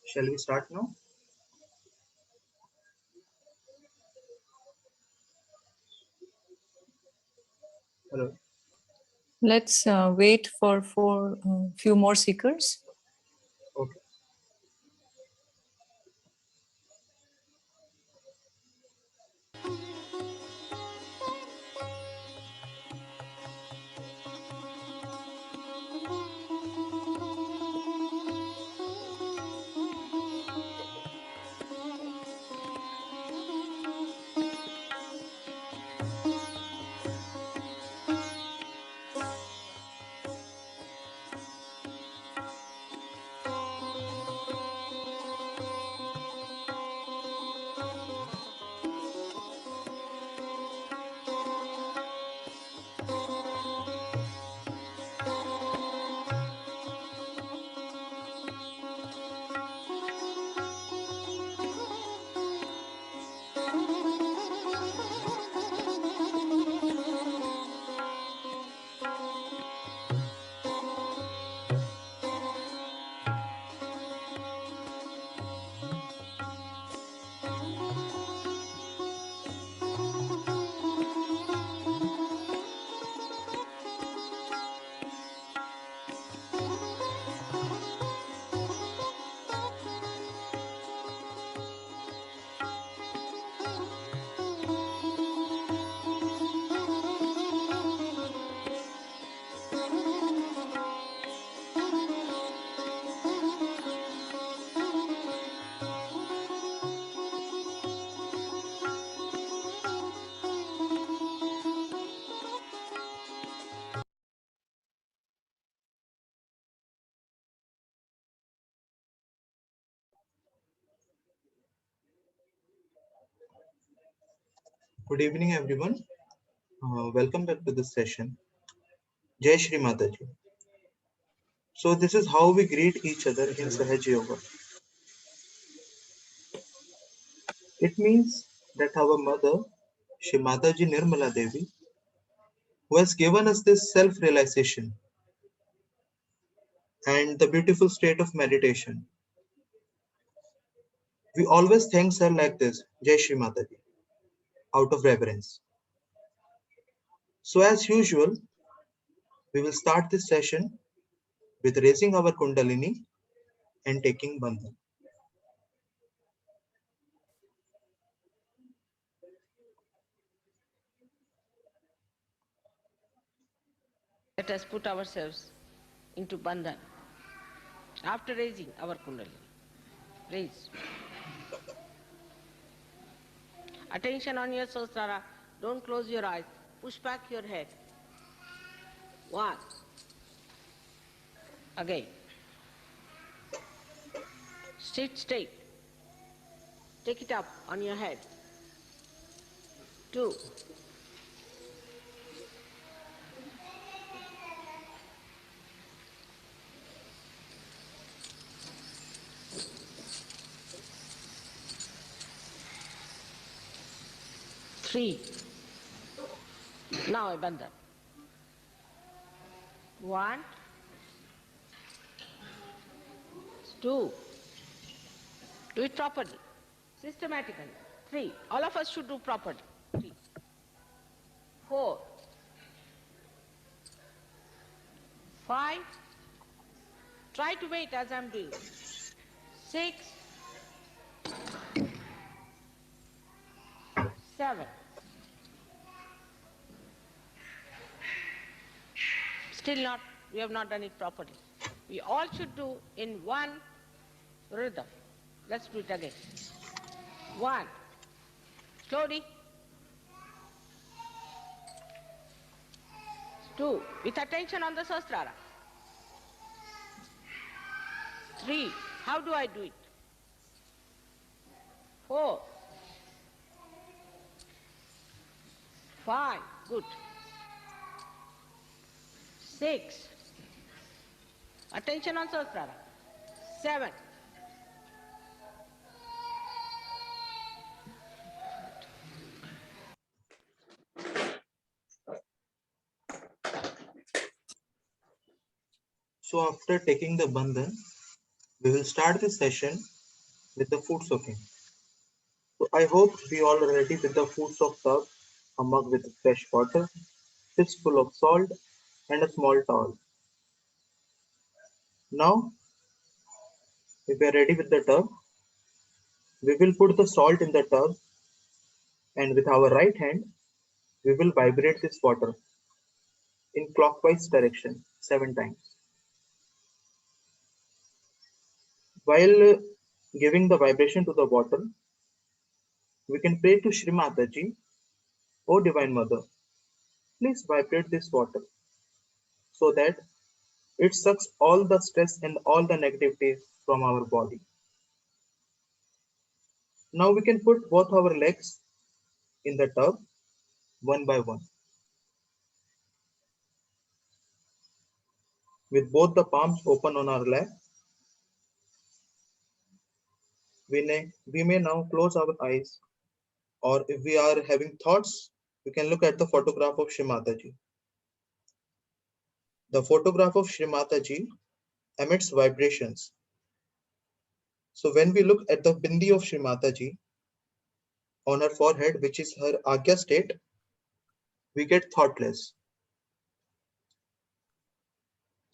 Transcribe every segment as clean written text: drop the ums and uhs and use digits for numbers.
Shall we start now? Hello. Let's wait for few more seekers. Okay. Good evening, everyone. Welcome back to this session. Jai Shri Mataji. So this is how we greet each other in Sahaja Yoga. It means that our mother, Shri Mataji Nirmala Devi, who has given us this self-realization and the beautiful state of meditation, we always thank her like this, Jai Shri Mataji, out of reverence. So as usual, we will start this session with raising our Kundalini and taking Bandhan. Let us put ourselves into bandhan after raising our kundalini. Raise. Attention on your sahasrara. Don't close your eyes. Push back your head. 1. Again. Sit straight. Take it up on your head. 2. 3. Now a bandhan. 1, 2. Do it properly, systematically. 3. All of us should do properly. 3. 4. 5. Try to wait as I'm doing. 6. 7. Still not, we have not done it properly. We all should do in one rhythm. Let's do it again. 1. Slowly. 2. With attention on the sahasrara. 3. How do I do it? 4. 5. Good. 6. Attention on sahasrara. 7. So after taking the bandhan, we will start this session with the food soaking. So I hope we all are ready with the food soak tub, a mug with fresh water, fistful of salt, and a small towel. Now, if we are ready with the tub, we will put the salt in the tub, and with our right hand, we will vibrate this water in clockwise direction 7 times. While giving the vibration to the water, we can pray to Shri Mataji, O Divine Mother, please vibrate this water so that it sucks all the stress and all the negativity from our body. Now we can put both our legs in the tub one by one. With both the palms open on our lap, we may now close our eyes, or if we are having thoughts, we can look at the photograph of Shri Mataji. The photograph of Shri Mataji emits vibrations. So when we look at the bindi of Shri Mataji on her forehead, which is her Agya state, we get thoughtless.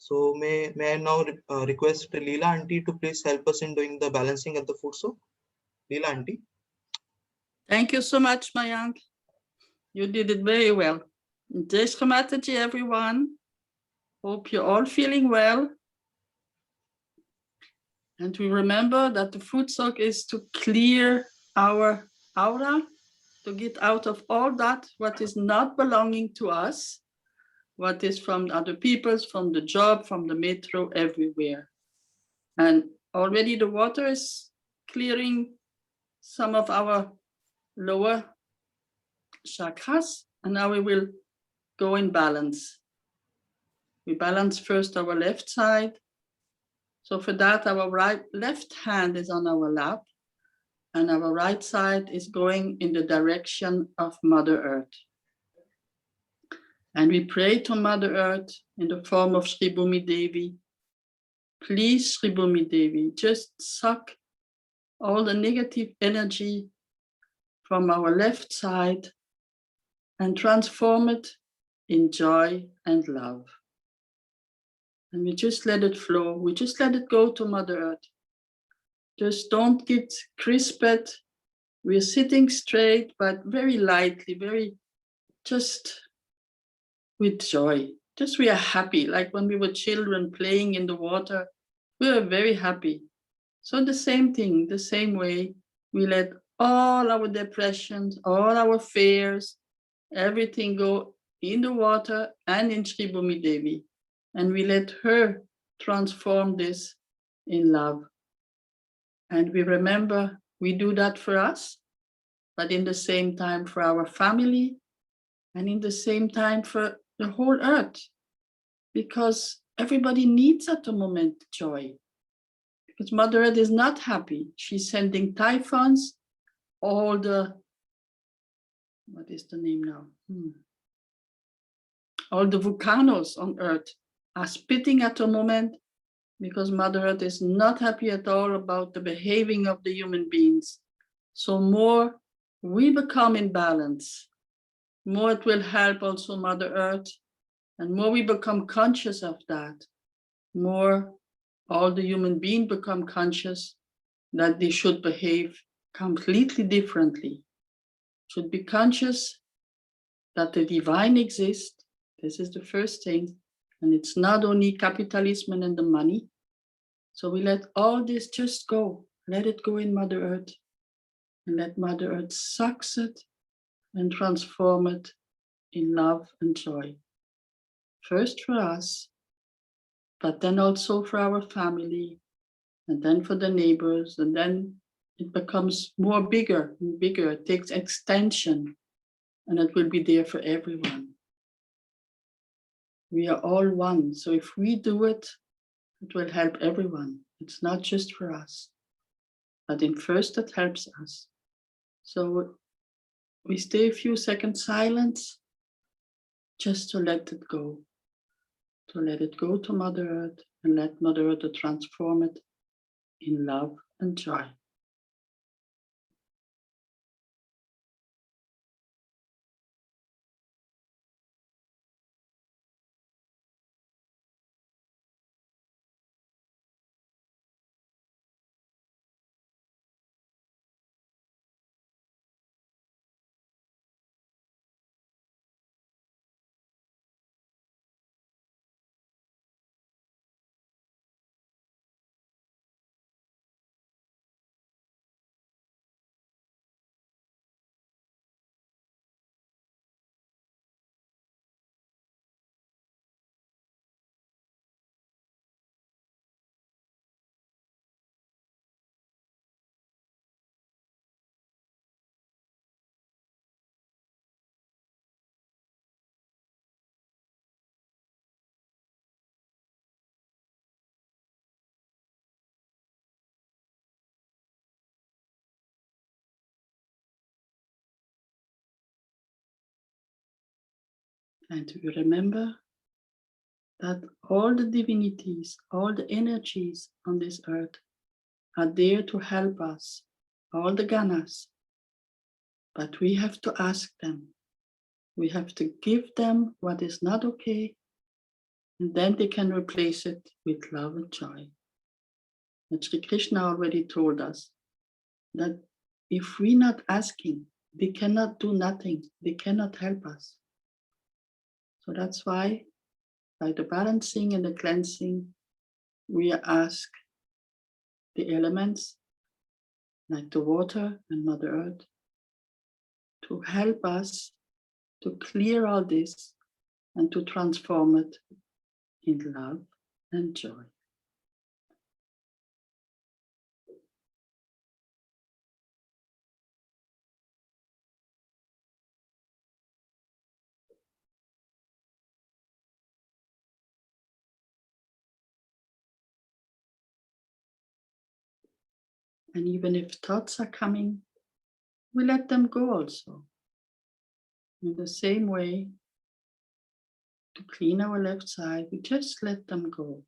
So may I now request Leela auntie to please help us in doing the balancing at the foot soak. Leela auntie. Thank you so much, Mayank. You did it very well. Jai Shri Mataji, everyone. Hope you're all feeling well. And we remember that the foot soak is to clear our aura, to get out of all that what is not belonging to us, what is from other people's, from the job, from the metro, everywhere. And already the water is clearing some of our lower chakras, and now we will go in balance. We balance first our left side, So for that, our left hand is on our lap, and our right side is going in the direction of Mother Earth. And we pray to Mother Earth in the form of Sri Bhumi Devi. Please, Sri Bhumi Devi, just suck all the negative energy from our left side and transform it in joy and love. And we just let it flow. We just let it go to Mother Earth. Just don't get crisped. We're sitting straight, but very lightly, very just with joy. Just we are happy, like when we were children playing in the water, we were very happy. So the same thing, the same way, we let all our depressions, all our fears, everything go in the water and in Sri Bhumi Devi. And we let her transform this in love. And we remember we do that for us, but in the same time for our family, and in the same time for the whole earth, because everybody needs at the moment joy. Because Mother Earth is not happy. She's sending typhoons, all the, what is the name now? All the volcanoes on Earth are spitting at the moment because Mother Earth is not happy at all about the behaving of the human beings. So more we become in balance, more it will help also Mother Earth, and more we become conscious of that, more all the human beings become conscious that they should behave completely differently, should be conscious that the divine exists. This is the first thing, and it's not only capitalism and the money. So we let all this just go, let it go in Mother Earth, and let Mother Earth sucks it and transform it in love and joy. First for us, but then also for our family, and then for the neighbors, and then it becomes more bigger and bigger. It takes extension, and it will be there for everyone. We are all one, so if we do it, it will help everyone. It's not just for us, but in first it helps us. So we stay a few seconds silence, just to let it go to Mother Earth, and let Mother Earth transform it in love and joy. And we remember that all the divinities, all the energies on this earth are there to help us, all the ganas. But we have to ask them. We have to give them what is not okay, and then they can replace it with love and joy. And Sri Krishna already told us that if we're not asking, they cannot do nothing. They cannot help us. So that's why, by the balancing and the cleansing, we ask the elements, like the water and Mother Earth, to help us to clear all this and to transform it in love and joy. And even if thoughts are coming, we let them go also. In the same way, to clean our left side, we just let them go.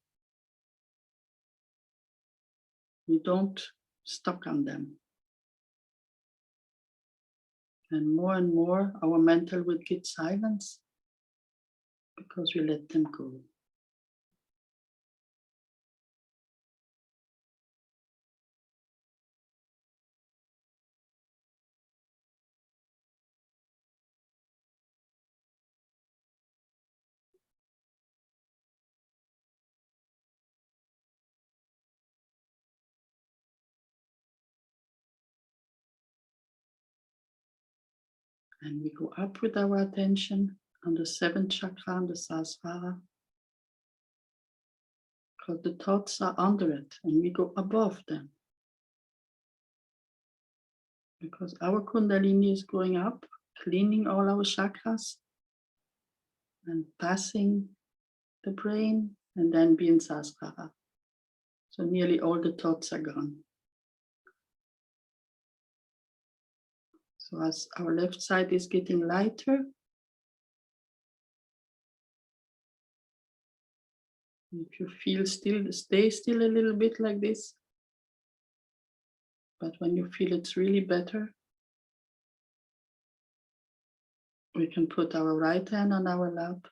We don't stuck on them. And more, our mental will get silence because we let them go. And we go up with our attention on the 7th chakra, on the Sahasrara, because the thoughts are under it, and we go above them. Because our Kundalini is going up, cleaning all our chakras, and passing the brain, and then being Sahasrara. So nearly all the thoughts are gone. So as our left side is getting lighter, if you feel still, stay still a little bit like this. But when you feel it's really better, we can put our right hand on our lap,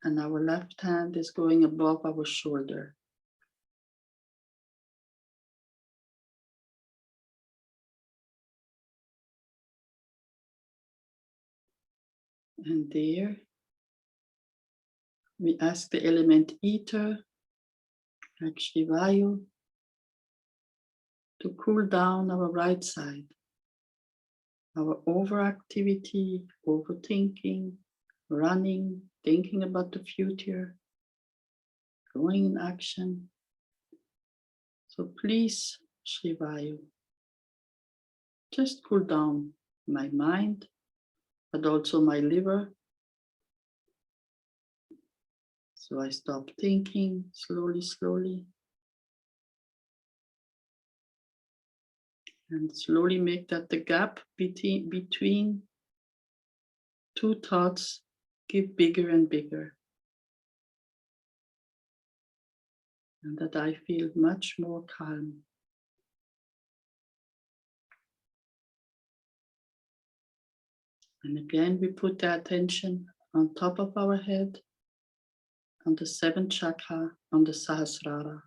and our left hand is going above our shoulder. And there, we ask the element ether, like Shivayu, to cool down our right side. Our overactivity, overthinking, running, thinking about the future, going in action. So please, Shivayu, just cool down my mind, but also my liver. So I stop thinking slowly, slowly. And slowly make that the gap between two thoughts get bigger and bigger. And that I feel much more calm. And again, we put the attention on top of our head, on the 7th chakra, on the Sahasrara.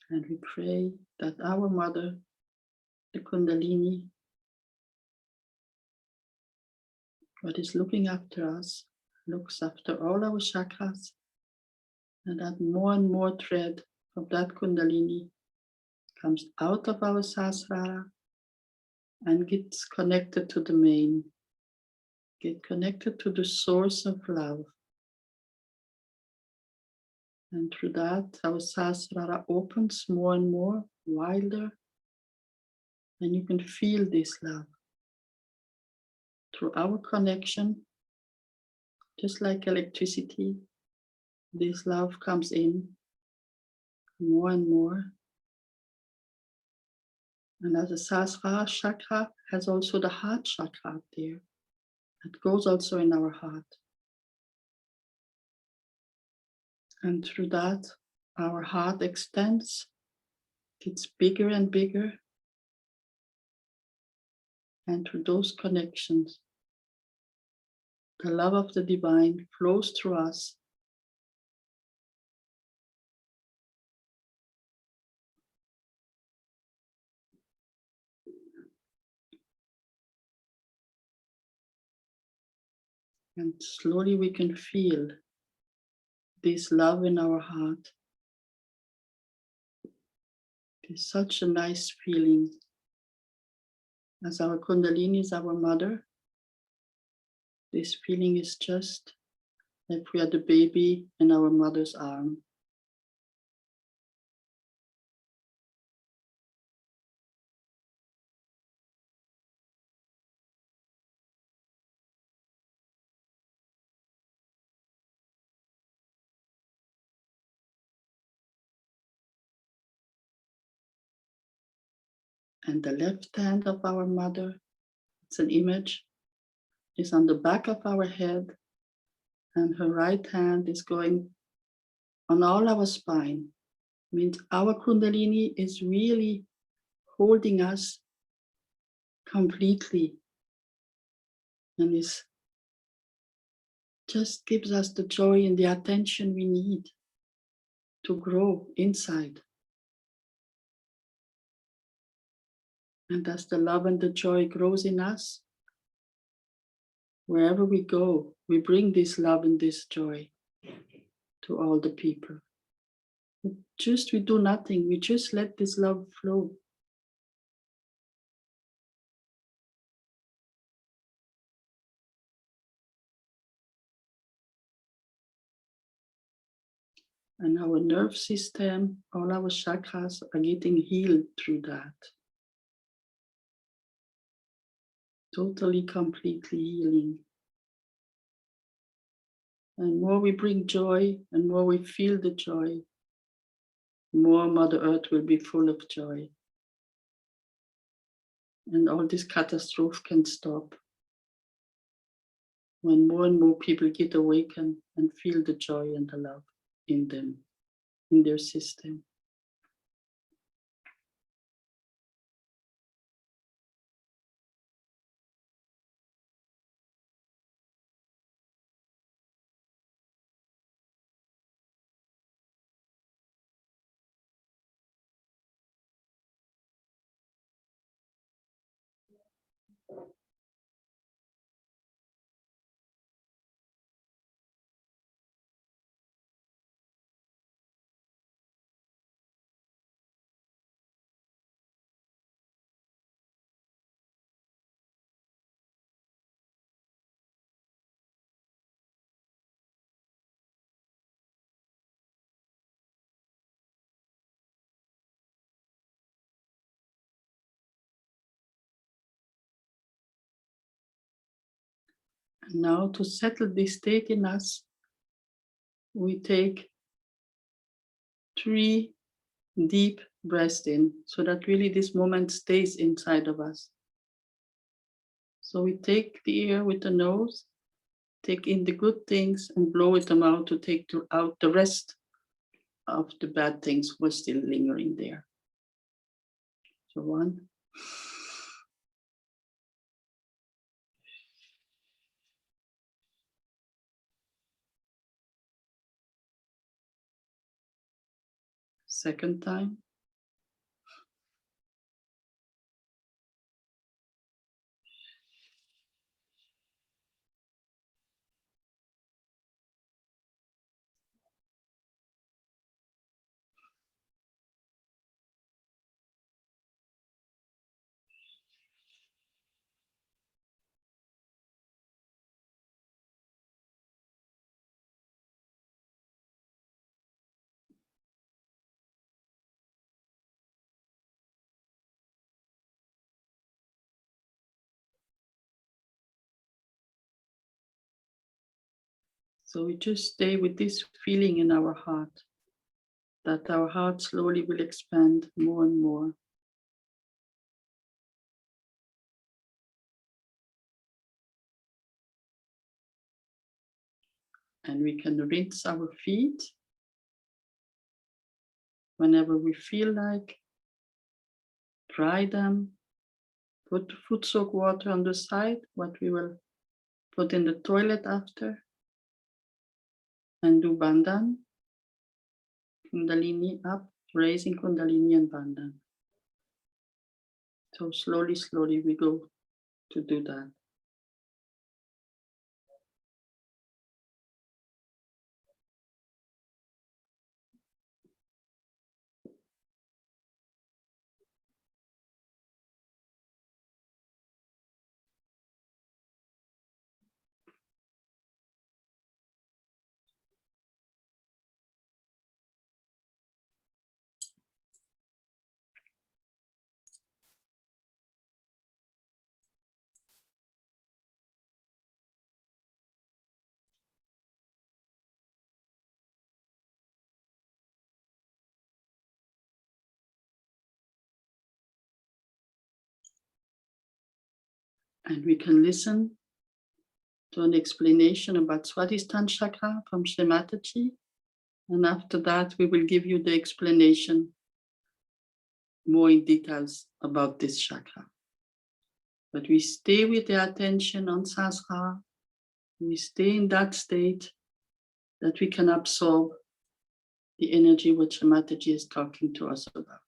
And we pray that our mother, the Kundalini, what is looking after us, looks after all our chakras, and that more and more thread of that Kundalini comes out of our Sahasrara and gets connected to the main, get connected to the source of love. And through that, our Sahasrara opens more and more, wilder, and you can feel this love. Through our connection, just like electricity, this love comes in more and more. And as the Sahasrara chakra has also the heart chakra up there. It goes also in our heart. And through that, our heart extends, gets bigger and bigger. And through those connections, the love of the divine flows through us. And slowly we can feel this love in our heart. It's such a nice feeling. As our Kundalini is our mother, this feeling is just like we are the baby in our mother's arm. And the left hand of our mother, it's an image, is on the back of our head, and her right hand is going on all our spine. Means our Kundalini is really holding us completely, and is just gives us the joy and the attention we need to grow inside. And as the love and the joy grows in us, wherever we go, we bring this love and this joy to all the people. We do nothing, we just let this love flow. And our nerve system, all our chakras are getting healed through that. Totally, completely healing. And more we bring joy and more we feel the joy, more Mother Earth will be full of joy. And all this catastrophe can stop when more and more people get awakened and feel the joy and the love in them, in their system. And now to settle this state in us, we take 3 deep breaths in, so that really this moment stays inside of us. So we take the air with the nose, take in the good things and blow it out to take out the rest of the bad things who are still lingering there. So 1. Second time. So we just stay with this feeling in our heart, that our heart slowly will expand more and more. And we can rinse our feet whenever we feel like, dry them, put foot soak water on the side, what we will put in the toilet after, and do bandhan, kundalini up, raising kundalini and bandhan. So slowly, slowly we go to do that. And we can listen to an explanation about Swadhisthana chakra from Sri Mataji. And after that, we will give you the explanation more in details about this chakra. But we stay with the attention on Sahasrara. We stay in that state that we can absorb the energy which Mataji is talking to us about.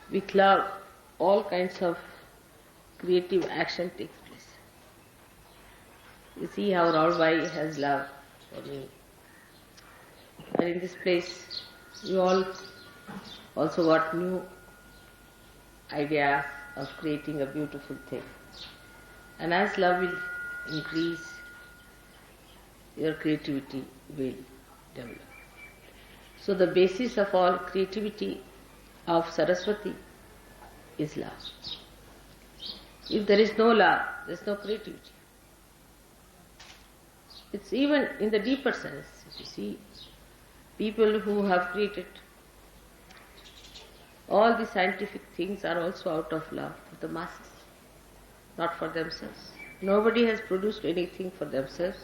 With love, all kinds of creative action takes place. You see how Raulbai has love for me. And in this place, you all also got new ideas of creating a beautiful thing. And as love will increase, your creativity will develop. So the basis of all creativity of Saraswati is love. If there is no love, there is no creativity. It's even in the deeper sense. If you see, people who have created all the scientific things are also out of love for the masses, not for themselves. Nobody has produced anything for themselves.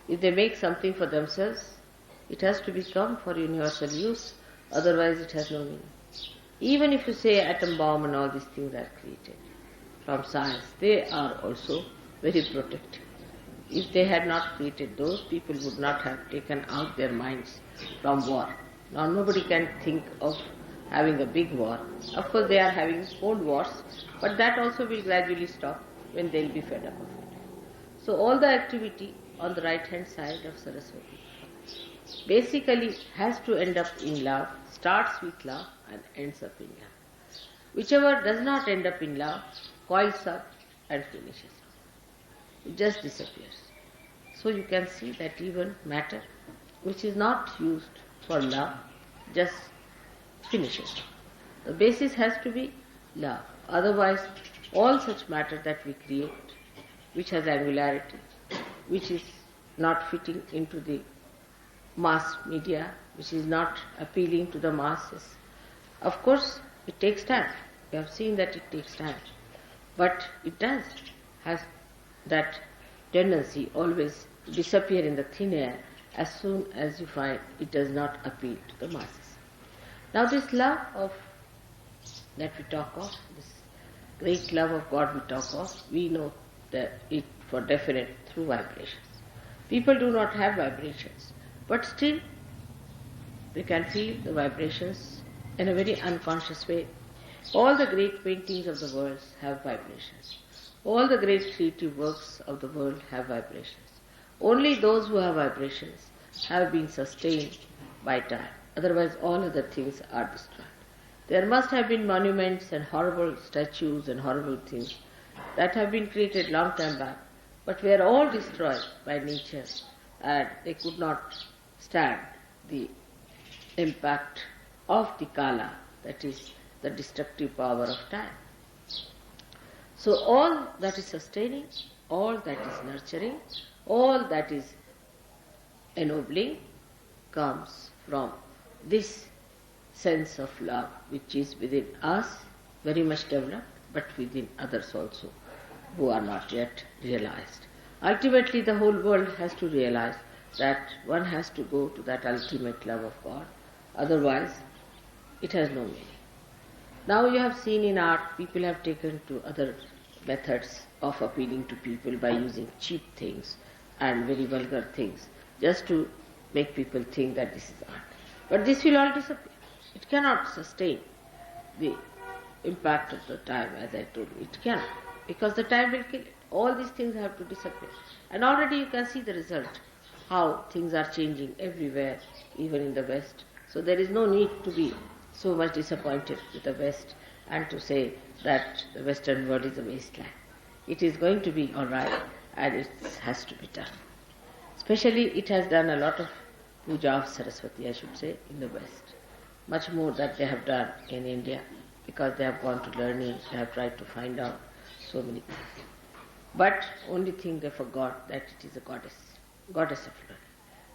If they make something for themselves, it has to become for universal use, otherwise it has no meaning. Even if you say atom bomb and all these things are created from science, they are also very protective. If they had not created those, people would not have taken out their minds from war. Now nobody can think of having a big war. Of course they are having cold wars, but that also will gradually stop when they will be fed up of it. So all the activity on the right hand side of Saraswati basically has to end up in love, starts with love and ends up in love. Whichever does not end up in love coils up and finishes up. It just disappears. So you can see that even matter which is not used for love just finishes up. The basis has to be love. Otherwise all such matter that we create, which has angularity, which is not fitting into the mass media, which is not appealing to the masses. Of course, it takes time. We have seen that it takes time. But it has that tendency always to disappear in the thin air as soon as you find it does not appeal to the masses. Now this love that we talk of, this great love of God we talk of, we know that it for definite through vibrations. People do not have vibrations, but still they can feel the vibrations in a very unconscious way. All the great paintings of the world have vibrations. All the great creative works of the world have vibrations. Only those who have vibrations have been sustained by time. Otherwise all other things are destroyed. There must have been monuments and horrible statues and horrible things that have been created long time back, but were all destroyed by nature and they could not stand the impact of the kala, that is the destructive power of time. So all that is sustaining, all that is nurturing, all that is ennobling comes from this sense of love which is within us, very much developed, but within others also who are not yet realized. Ultimately the whole world has to realize that one has to go to that ultimate love of God, otherwise it has no meaning. Now you have seen in art, people have taken to other methods of appealing to people by using cheap things and very vulgar things, just to make people think that this is art. But this will all disappear. It cannot sustain the impact of the time, as I told you. It cannot, because the time will kill it. All these things have to disappear. And already you can see the result, how things are changing everywhere, even in the West. So there is no need to be so much disappointed with the West and to say that the Western world is a wasteland. It is going to be all right, and it has to be done. Especially it has done a lot of puja of Saraswati, I should say, in the West. Much more that they have done in India, because they have gone to learning, they have tried to find out so many things. But only thing they forgot that it is a goddess of learning.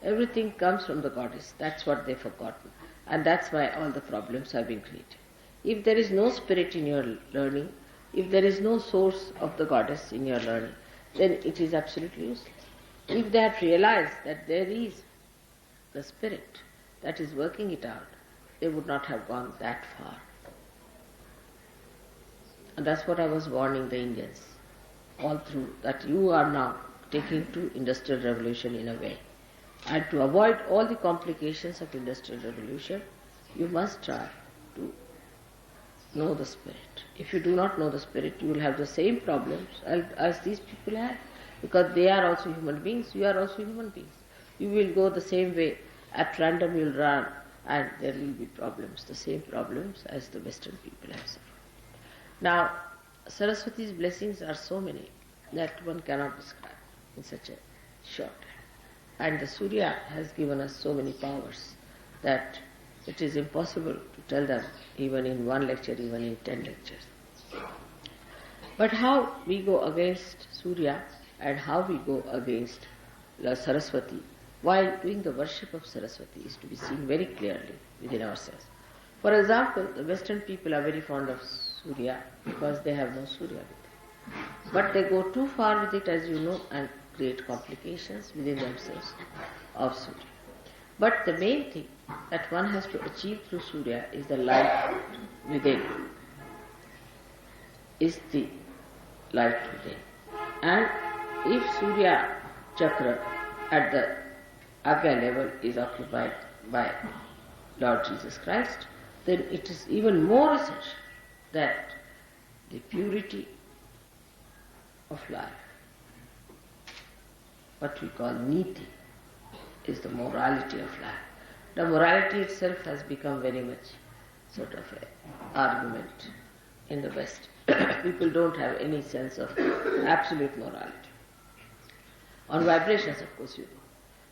Everything comes from the goddess. That's what they forgotten. And that's why all the problems have been created. If there is no spirit in your learning, if there is no source of the goddess in your learning, then it is absolutely useless. If they had realized that there is the spirit that is working it out, they would not have gone that far. And that's what I was warning the Indians all through, that you are now taking to industrial revolution in a way. And to avoid all the complications of industrial revolution, you must try to know the spirit. If you do not know the spirit, you will have the same problems as these people had, because they are also human beings, you are also human beings. You will go the same way, at random you will run, and there will be problems, the same problems as the Western people have suffered. Now, Saraswati's blessings are so many that one cannot describe in such a short time. And the Surya has given us so many powers that it is impossible to tell them even in one lecture, even in 10 lectures. But how we go against Surya and how we go against Saraswati while doing the worship of Saraswati is to be seen very clearly within ourselves. For example, the Western people are very fond of Surya because they have no Surya with them. But they go too far with it, as you know, and create complications within themselves of Surya. But the main thing that one has to achieve through Surya is the light within. Is the light within. And if Surya Chakra at the Agya level is occupied by Lord Jesus Christ, then it is even more essential that the purity of life, what we call niti, is the morality of life. The morality itself has become very much sort of an argument in the West. People don't have any sense of absolute morality. On vibrations, of course, you know.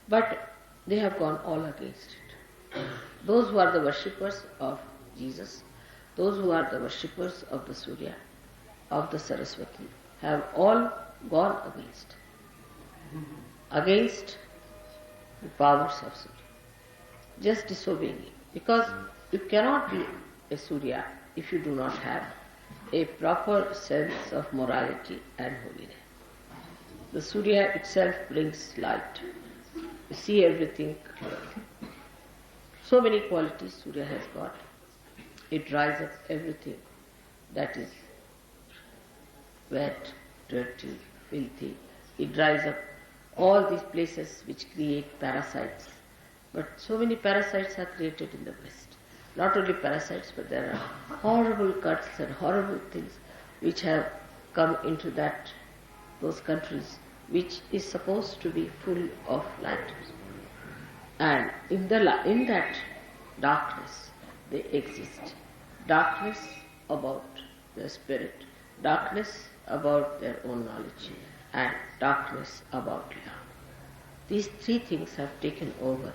But they have gone all against it. Those who are the worshippers of Jesus, those who are the worshippers of the Surya, of the Saraswati, have all gone against the powers of Surya, just disobeying it. Because you cannot be a Surya if you do not have a proper sense of morality and holiness. The Surya itself brings light. You see everything. So many qualities Surya has got. It dries up everything that is wet, dirty, filthy. It dries up all these places which create parasites. But so many parasites are created in the West. Not only parasites, but there are horrible cuts and horrible things which have come into those countries which is supposed to be full of light. And in that darkness they exist. Darkness about their spirit, darkness about their own knowledge, and darkness about love. These three things have taken over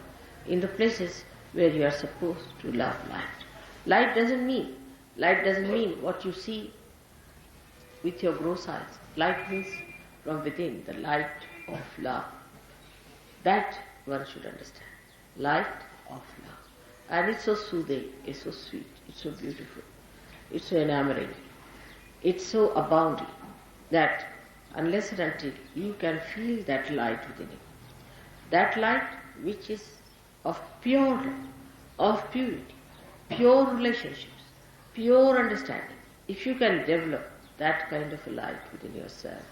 in the places where you are supposed to love light. Light doesn't mean what you see with your gross eyes. Light means from within, the light of love. That one should understand. Light of love. And it's so soothing, it's so sweet, it's so beautiful, it's so enamoring, it's so abounding that unless and until you can feel that light within you, that light which is of pure love, of purity, pure relationships, pure understanding, if you can develop that kind of a light within yourself,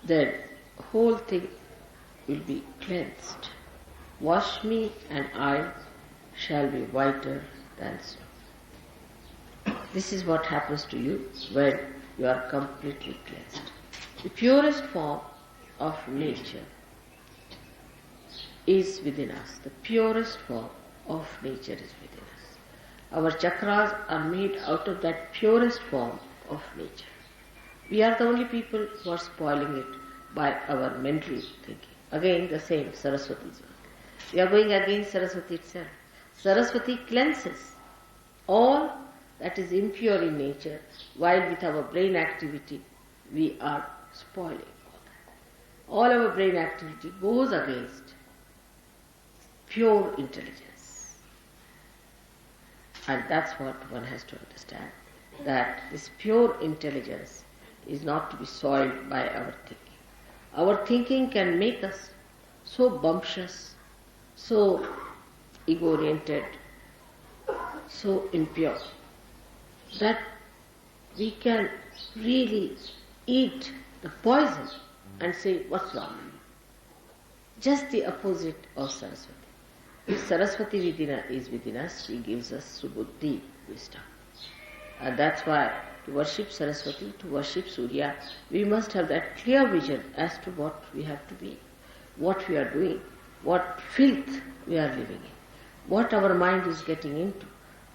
then the whole thing will be cleansed. Wash me and I shall be whiter than snow. This is what happens to you when you are completely cleansed. The purest form of nature is within us. The purest form of nature is within us. Our chakras are made out of that purest form of nature. We are the only people who are spoiling it by our mental thinking. Again, the same Saraswati's work. We are going against Saraswati itself. Saraswati cleanses all that is impure in nature, while with our brain activity we are spoiling all that. All our brain activity goes against pure intelligence. And that's what one has to understand, that this pure intelligence is not to be soiled by our thinking. Our thinking can make us so bumptious, so ego-oriented, so impure, that we can really eat the poison and say, what's wrong? Just the opposite of Saraswati. If Saraswati is within us, she gives us subuddhi, wisdom. And that's why to worship Saraswati, to worship Surya, we must have that clear vision as to what we have to be, what we are doing, what filth we are living in, what our mind is getting into.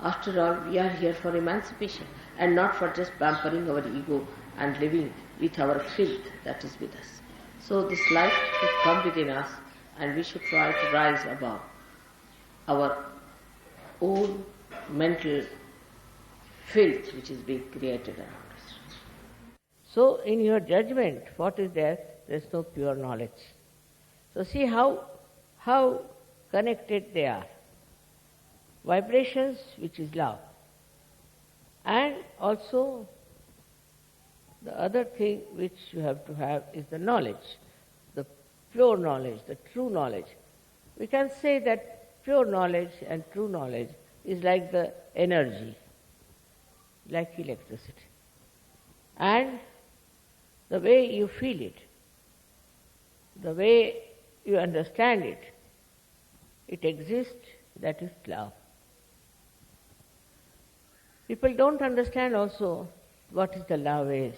After all, we are here for emancipation and not for just pampering our ego and living with our filth that is with us. So this light should come within us and we should try to rise above our own mental filth which is being created around us. So in your judgment, what is there? There is no pure knowledge. So see how connected they are. Vibrations, which is love. And also the other thing which you have to have is the knowledge, the pure knowledge, the true knowledge. We can say that pure knowledge and true knowledge is like the energy, like electricity. And the way you feel it, the way you understand it, it exists, that is love. People don't understand also what is the love is.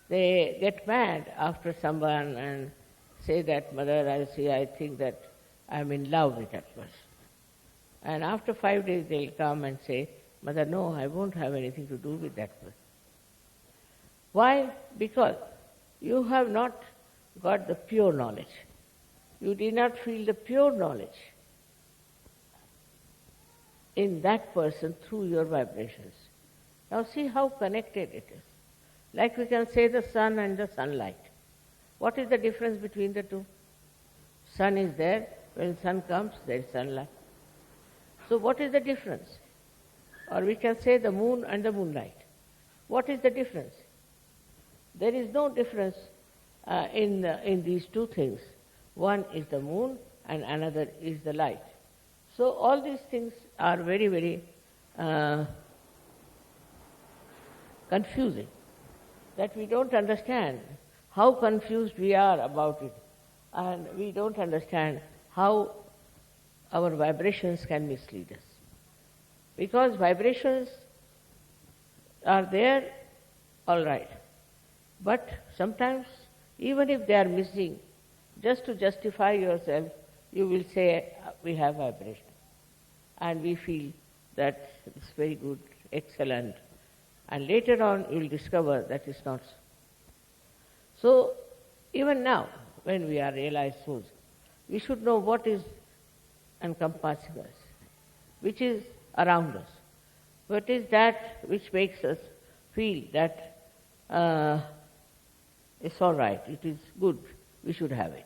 They get mad after someone and say that, Mother, I think that I'm in love with that person. And after 5 days they'll come and say, Mother, no, I won't have anything to do with that person. Why? Because you have not got the pure knowledge. You did not feel the pure knowledge in that person through your vibrations. Now see how connected it is. Like we can say the sun and the sunlight. What is the difference between the two? Sun is there, when sun comes, there is sunlight. So what is the difference? Or we can say the moon and the moonlight. What is the difference? There is no difference in these two things. One is the moon and another is the light. So all these things are very, very confusing, that we don't understand how confused we are about it, and we don't understand how our vibrations can mislead us. Because vibrations are there, all right, but sometimes even if they are missing, just to justify yourself, you will say, we have vibration. And we feel that it's very good, excellent. And later on you will discover that it's not so. So even now, when we are realized souls, we should know what is encompassing us, which is around us, what is that which makes us feel that it's all right, it is good, we should have it.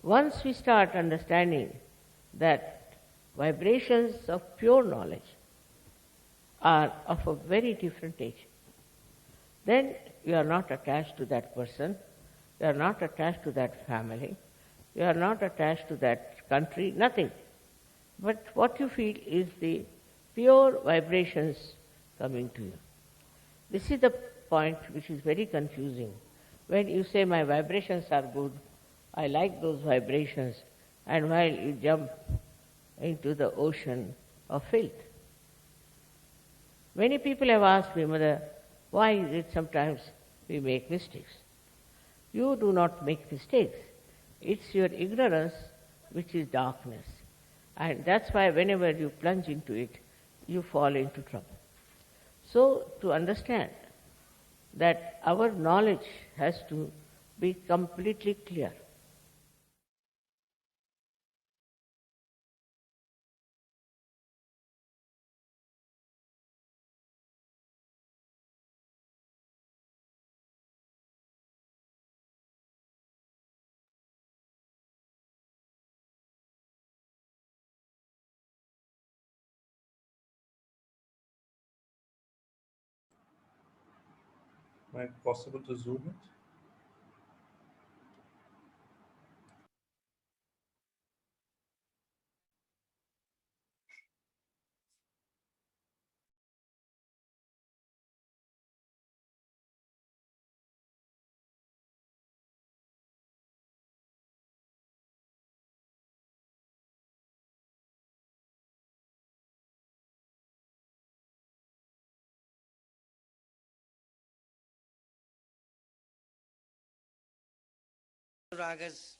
Once we start understanding that vibrations of pure knowledge are of a very different nature, then you are not attached to that person, you are not attached to that family, you are not attached to that country, nothing. But what you feel is the pure vibrations coming to you. This is the point which is very confusing. When you say my vibrations are good, I like those vibrations, and while you jump into the ocean of filth. Many people have asked me, Mother, why is it sometimes we make mistakes? You do not make mistakes. It's your ignorance which is darkness. And that's why whenever you plunge into it, you fall into trouble. So to understand that our knowledge has to be completely clear. Might it possible to zoom it? Ragas.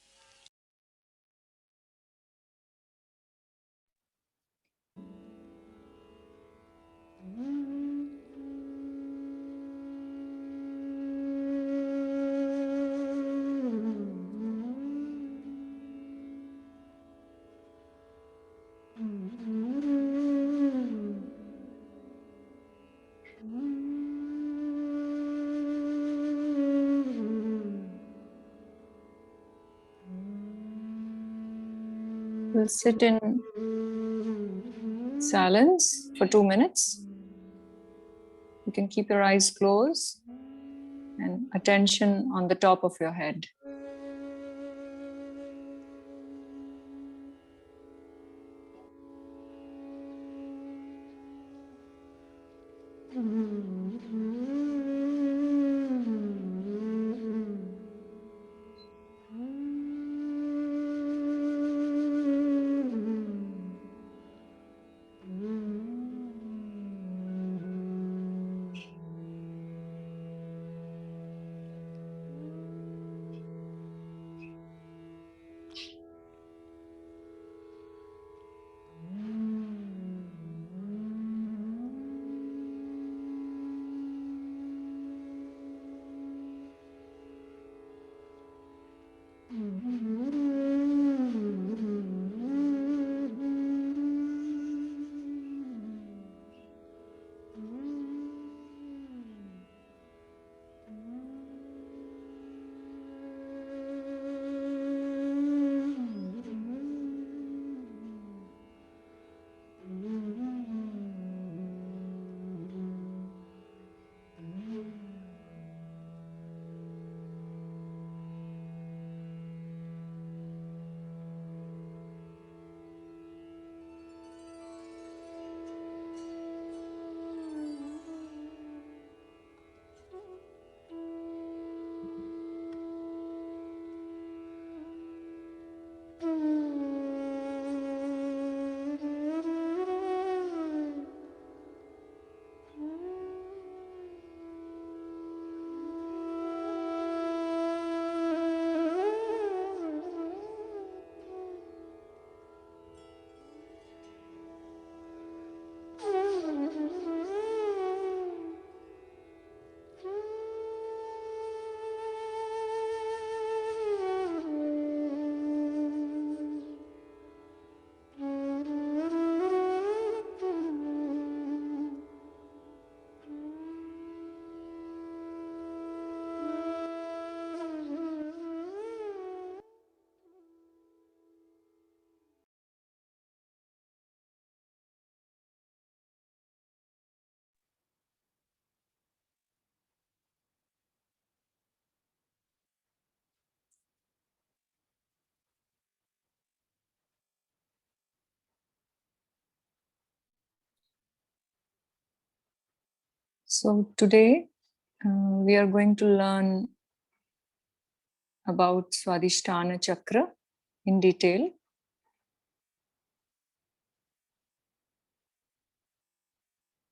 We'll sit in silence for 2 minutes. You can keep your eyes closed and attention on the top of your head. So today we are going to learn about Swadisthana Chakra in detail.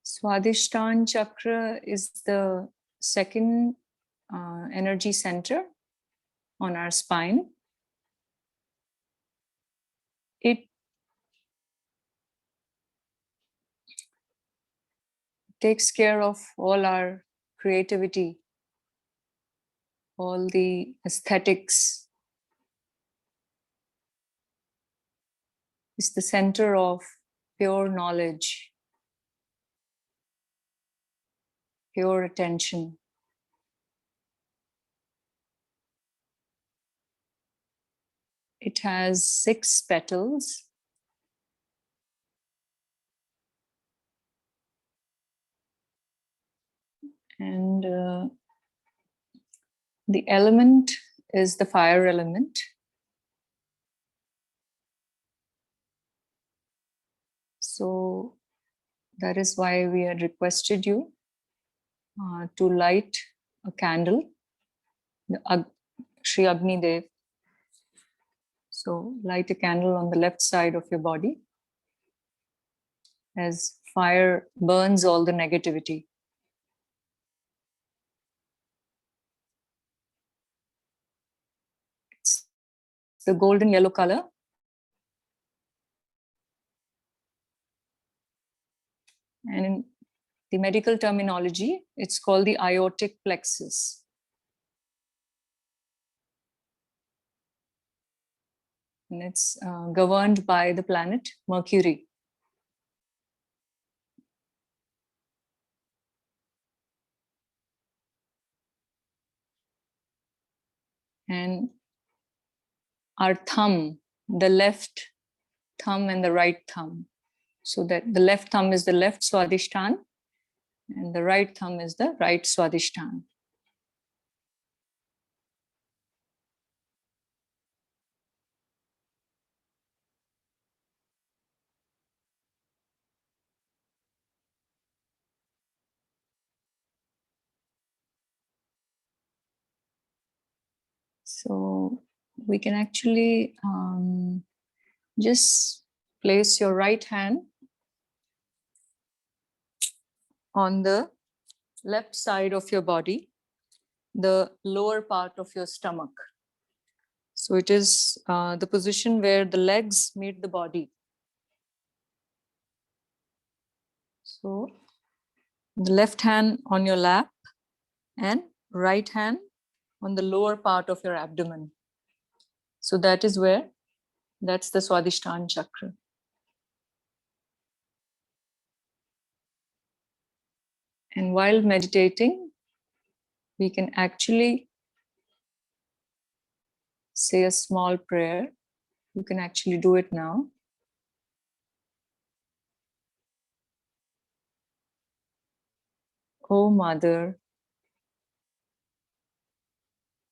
Swadhisthana Chakra is the second energy center on our spine. It takes care of all our creativity, all the aesthetics. It's the center of pure knowledge, pure attention. It has 6 petals. And The element is the fire element. So that is why we had requested you to light a candle, the Shri Agni Dev. So light a candle on the left side of your body as fire burns all the negativity. It's the golden yellow color. And in the medical terminology, it's called the Iotic Plexus. And it's governed by the planet Mercury. And our thumb, the left thumb and the right thumb. So that the left thumb is the left Swadhisthana and the right thumb is the right Swadhisthana. So we can actually just place your right hand on the left side of your body, the lower part of your stomach. So it is the position where the legs meet the body. So the left hand on your lap and right hand on the lower part of your abdomen. So that is where, that's the Swadhisthana chakra. And while meditating, we can actually say a small prayer. You can actually do it now. Oh Mother,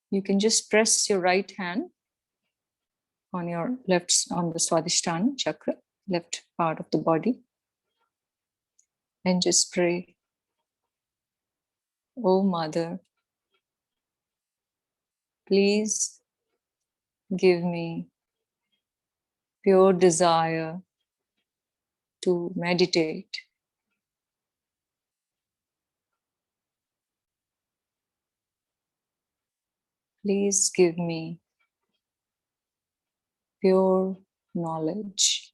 you can just press your right hand on your left, on the Swadhisthana chakra, left part of the body, and just pray. Oh Mother, please give me pure desire to meditate. Please give me pure knowledge.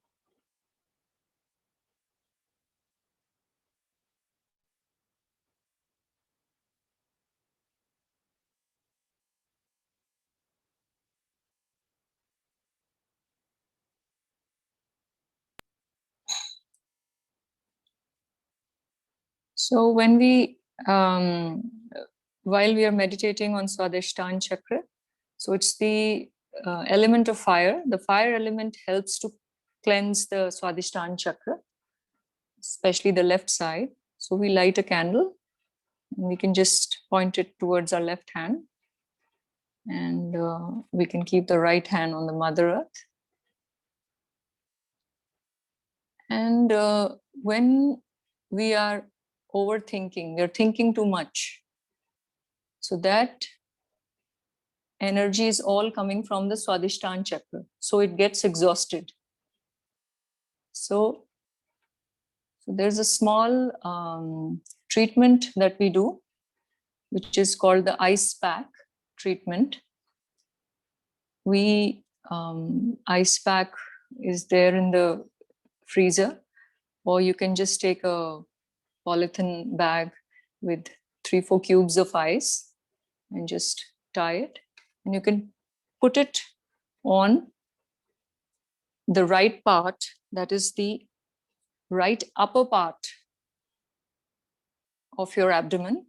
So when we, while we are meditating on Swadhisthana chakra, so it's the element of fire. The fire element helps to cleanse the Swadhisthana chakra, especially the left side. So we light a candle and we can just point it towards our left hand. And we can keep the right hand on the Mother Earth. And when we are overthinking, we are thinking too much. So that energy is all coming from the Swadhisthana chakra. So it gets exhausted. So there's a small treatment that we do, which is called the ice pack treatment. We ice pack is there in the freezer, or you can just take a polythene bag with 3-4 cubes of ice and just tie it, and you can put it on the right part, that is the right upper part of your abdomen.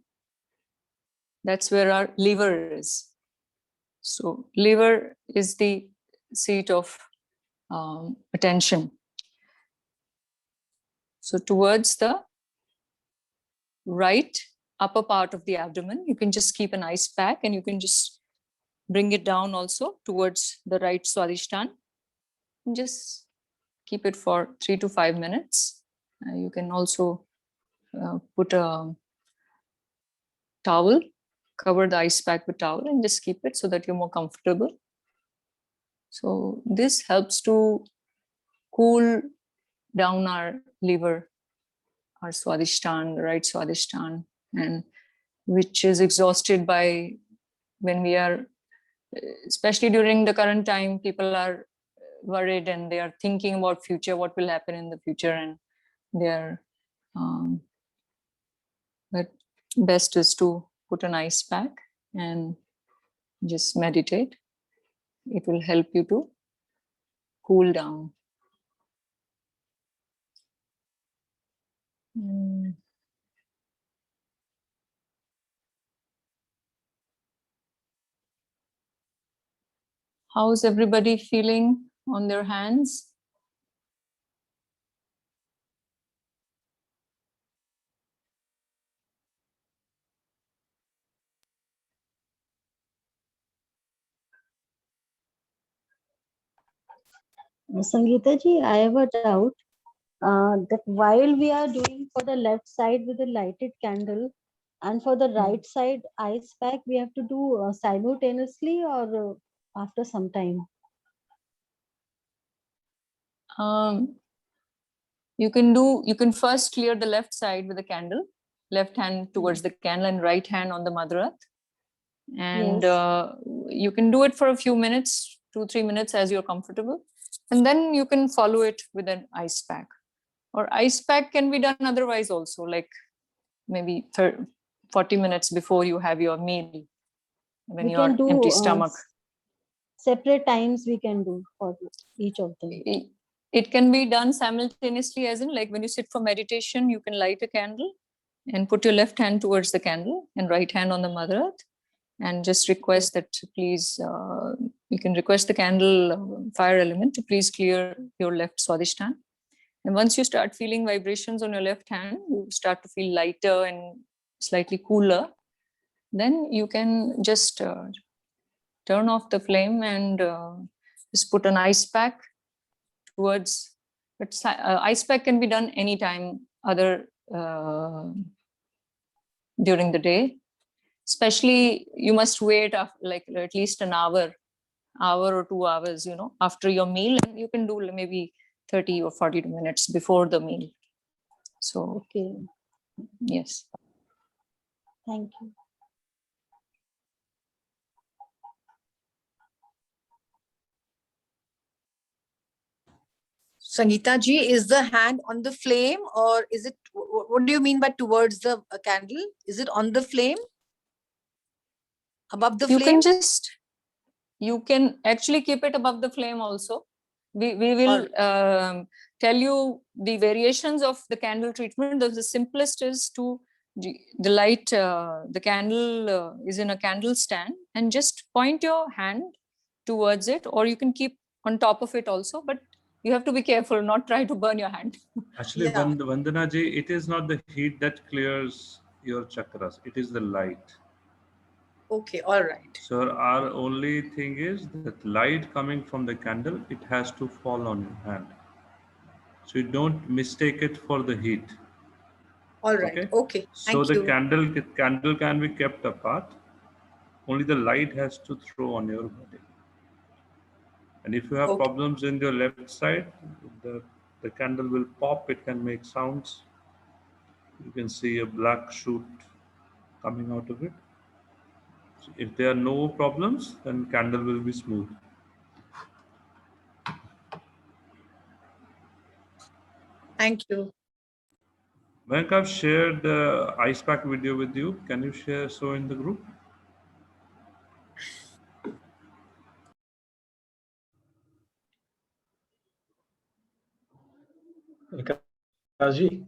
That's where our liver is. So liver is the seat of attention. So towards the right upper part of the abdomen. You can just keep an ice pack and you can just bring it down also towards the right Swadhisthana. And just keep it for 3 to 5 minutes. You can also put a towel, cover the ice pack with towel and just keep it so that you're more comfortable. So this helps to cool down our liver, our Swadhisthana, the right Swadhisthana, and which is exhausted by when we are, especially during the current time, people are worried and they are thinking about future, what will happen in the future, and they are, but best is to put an ice pack and just meditate. It will help you to cool down. How's everybody feeling on their hands? Sangeeta ji, I have a doubt that while we are doing for the left side with a lighted candle and for the right side ice pack, we have to do simultaneously or after some time? You can first clear the left side with a candle, left hand towards the candle and right hand on the Mother Earth. And Yes. you can do it for a few minutes, 2-3 minutes as you're comfortable. And then you can follow it with an ice pack. Or ice pack can be done otherwise also, like maybe 40 minutes before you have your meal, when We you're can do empty stomach. separate times we can do for each of them. It can be done simultaneously, as in like when you sit for meditation, you can light a candle and put your left hand towards the candle and right hand on the Mother Earth, and just request that please, you can request the candle fire element to please clear your left Swadhisthana. And once you start feeling vibrations on your left hand, you start to feel lighter and slightly cooler, then you can just turn off the flame and just put an ice pack towards, but ice pack can be done anytime other during the day. Especially you must wait like at least an hour or 2 hours, after your meal, and you can do maybe 30 or 40 minutes before the meal. So, okay. Yes. Thank you. Sangeeta ji, is the hand on the flame, or is it, what do you mean by towards the candle? Is it on the flame? Above the flame? You can actually keep it above the flame also. We will tell you the variations of the candle treatment. The simplest is to the light, the candle is in a candle stand, and just point your hand towards it, or you can keep on top of it also, but you have to be careful, not try to burn your hand. Actually, Yeah. Vandana ji, it is not the heat that clears your chakras, it is the light. Okay, all right. So our only thing is that light coming from the candle, it has to fall on your hand. So you don't mistake it for the heat. All right. Okay. So Thank the you. candle can be kept apart. Only the light has to throw on your body. And if you have Okay. problems in your left side, the candle will pop. It can make sounds. You can see a black shoot coming out of it. So if there are no problems, then candle will be smooth. Thank you. Mayank, I've shared the ice pack video with you. Can you share so in the group? Ji.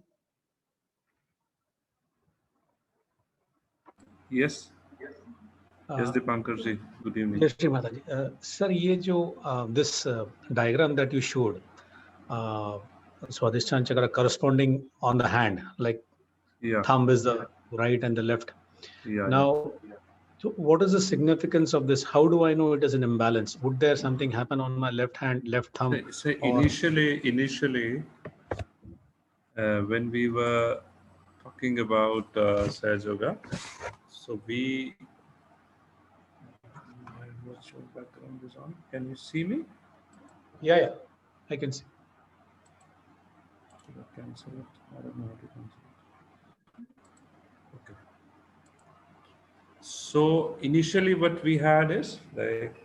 Yes. Yes, Dipankar ji. Good evening. Yes, Shri Mataji. Sir, ये जो this diagram that you showed, Swadhisthana chakra corresponding on the hand, like thumb is the right and the left. Yeah. Now, so what is the significance of this? How do I know it is an imbalance? Would there something happen on my left hand, left thumb, So or initially, when we were talking about Sahaja Yoga, so we. My virtual background is on. Can you see me? yeah, I can see. Should I cancel it? I don't know how to cancel it. Okay. So initially, what we had is like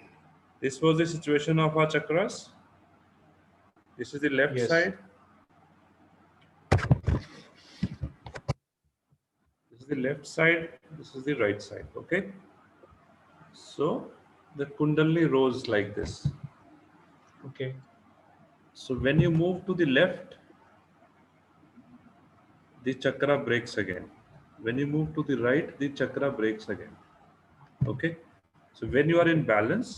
this was the situation of our chakras. This is the left Yes. side. This is the left side. This is the right side. Okay. So the Kundalini rose like this. Okay. So when you move to the left, the chakra breaks again. When you move to the right, the chakra breaks again. Okay. So when you are in Okay. balance,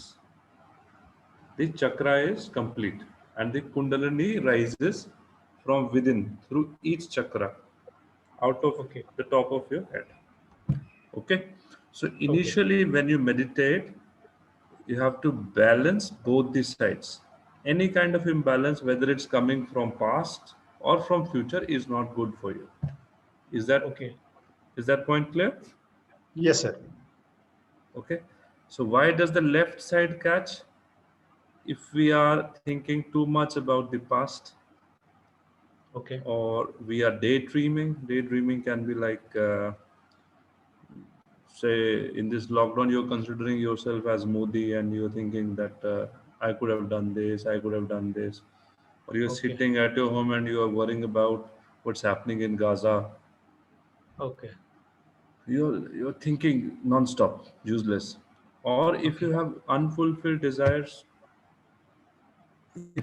the chakra is complete and the Kundalini rises from within through each chakra out of Okay. the top of your head. Okay. So Okay. initially, when you meditate, you have to balance both the sides. Any kind of imbalance, whether it's coming from past or from future, is not good for you. Is that Okay. is that point clear? Yes, sir. Okay. So why does the left side catch? If we are thinking too much about the past, Okay. or we are daydreaming can be like say in this lockdown you're considering yourself as Modi and you're thinking that I could have done this, I could have done this, or you're Okay. sitting at your home and you are worrying about what's happening in Gaza. Okay. You're thinking non-stop, useless. Or if Okay. you have unfulfilled desires,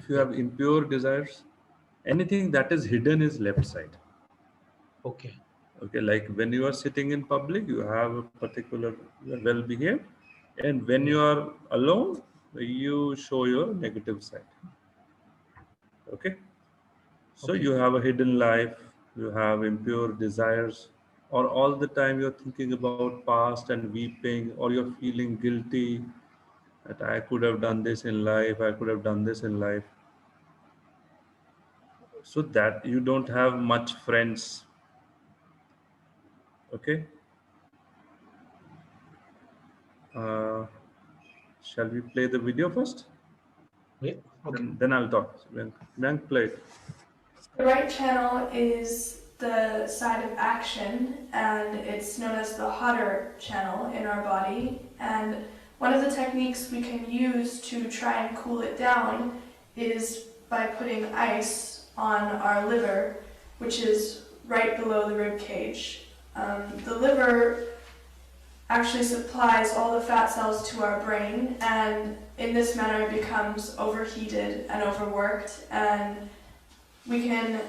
if you have Okay. impure desires, anything that is hidden is left side. Okay. Okay, like when you are sitting in public, you have a particular well behaved, and when Yeah. you are alone, you show your negative side. Okay, so Okay. you have a hidden life, you have impure desires, or all the time you're thinking about past and weeping, or you're feeling guilty that I could have done this in life, I could have done this in life, so that you don't have much friends. Okay, uh, shall we play the video first? Yeah. Okay. Then I'll talk. Then play it. The right channel is the side of action, and it's known as the hotter channel in our body. And one of the techniques we can use to try and cool it down is by putting ice on our liver, which is right below the rib cage. The liver actually supplies all the fat cells to our brain, and in this manner it becomes overheated and overworked, and we can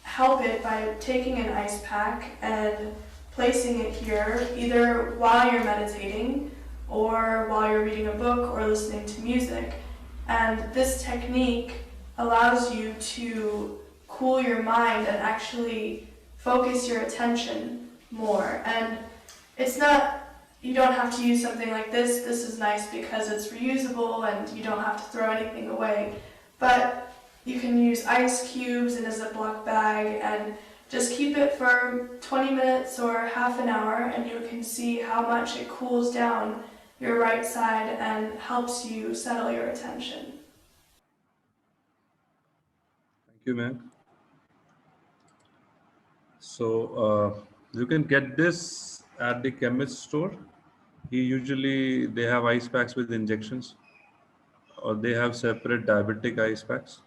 help it by taking an ice pack and placing it here, either while you're meditating or while you're reading a book or listening to music. And this technique allows you to cool your mind and actually focus your attention more. And it's not, you don't have to use something like this. This is nice because it's reusable and you don't have to throw anything away. But you can use ice cubes in a Ziploc bag and just keep it for 20 minutes or half an hour, and you can see how much it cools down your right side and helps you settle your attention. Thank you, man. So you can get this at the chemist store. They have ice packs with injections, or they have separate diabetic ice packs.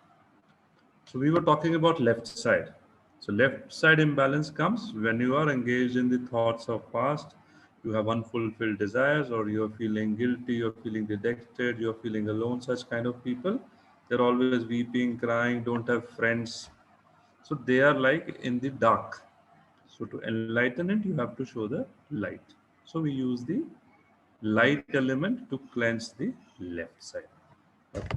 So we were talking about left side. So left side imbalance comes when you are engaged in the thoughts of past, you have unfulfilled desires, or you're feeling guilty, you're feeling dejected, you're feeling alone. Such kind of people, they're always weeping, crying, don't have friends. So they are like in the dark. So to enlighten it, you have to show the light. So we use the light element to cleanse the left side.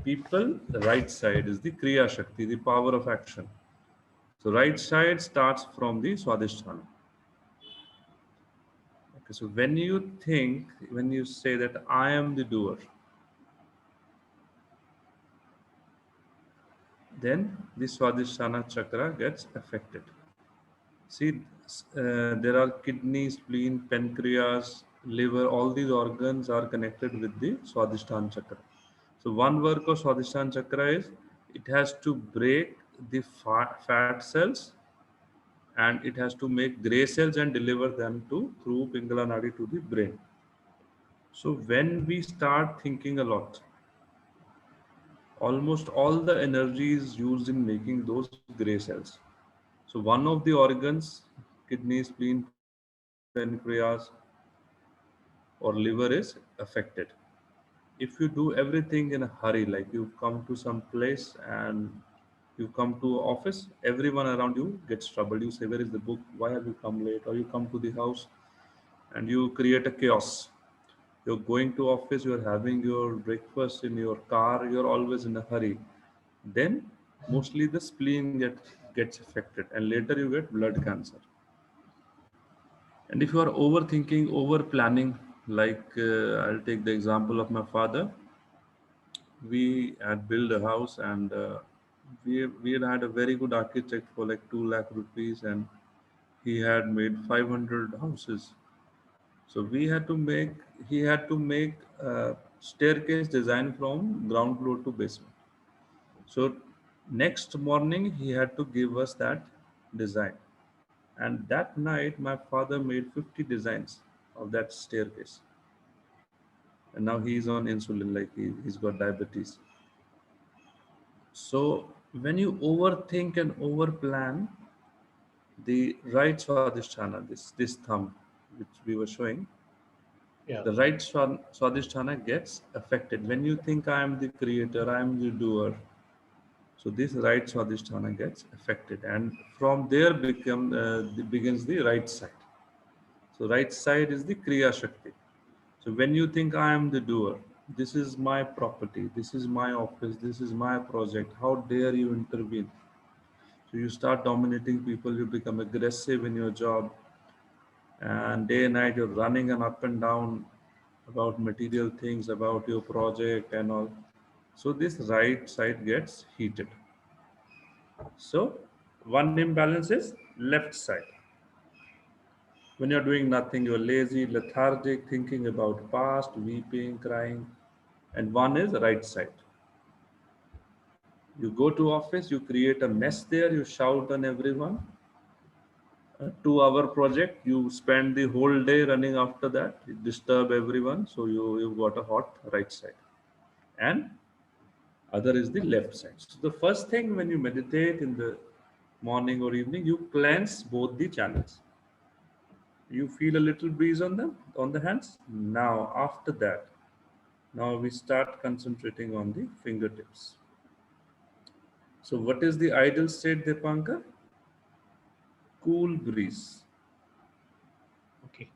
People, the right side is the Kriya Shakti, the power of action. So right side starts from the Swadisthana. Okay, so when you think, when you say that I am the doer, then the Swadhisthana chakra gets affected. See, there are kidney, spleen, pancreas, liver, all these organs are connected with the Swadhisthana chakra. So one work of Swadhisthana chakra is it has to break the fat cells, and it has to make gray cells and deliver them to through Pingala Nadi to the brain. So when we start thinking a lot, almost all the energy is used in making those gray cells. So one of the organs, kidney, spleen, pancreas, or liver is affected. If you do everything in a hurry, like you come to some place and you come to office, everyone around you gets troubled. You say, where is the book? Why have you come late? Or you come to the house and you create a chaos. You're going to office, you're having your breakfast in your car, you're always in a hurry. Then mostly the spleen gets affected, and later you get blood cancer. And if you are overthinking, over planning, like I'll take the example of my father. We had built a house, and we had a very good architect for like 2 lakh rupees, and he had made 500 houses. So he had to make a staircase design from ground floor to basement. So next morning he had to give us that design. And that night my father made 50 designs of that staircase. And now he's on insulin, like he's got diabetes. So when you overthink and overplan, the right Swadhisthana, this thumb, which we were showing, Yeah. the right Swadhisthana gets affected. When you think I am the creator, I am the doer, so this right Swadhisthana gets affected, and from there begins the right side. So right side is the Kriya Shakti. So when you think I am the doer, this is my property, this is my office, this is my project, how dare you intervene? So you start dominating people, you become aggressive in your job, and day and night you're running and up and down about material things, about your project and all. So this right side gets heated. So one imbalance is left side. When you're doing nothing, you're lazy, lethargic, thinking about past, weeping, crying. And one is right side. You go to office, you create a mess there, you shout on everyone. A 2 hour project, you spend the whole day running after that, you disturb everyone, so you've got a hot right side. And other is the left side. So the first thing when you meditate in the morning or evening, you cleanse both the channels. You feel a little breeze on them, on the hands. Now after that, now we start concentrating on the fingertips. So what is the ideal state, Dipankar? Cool breeze. Okay.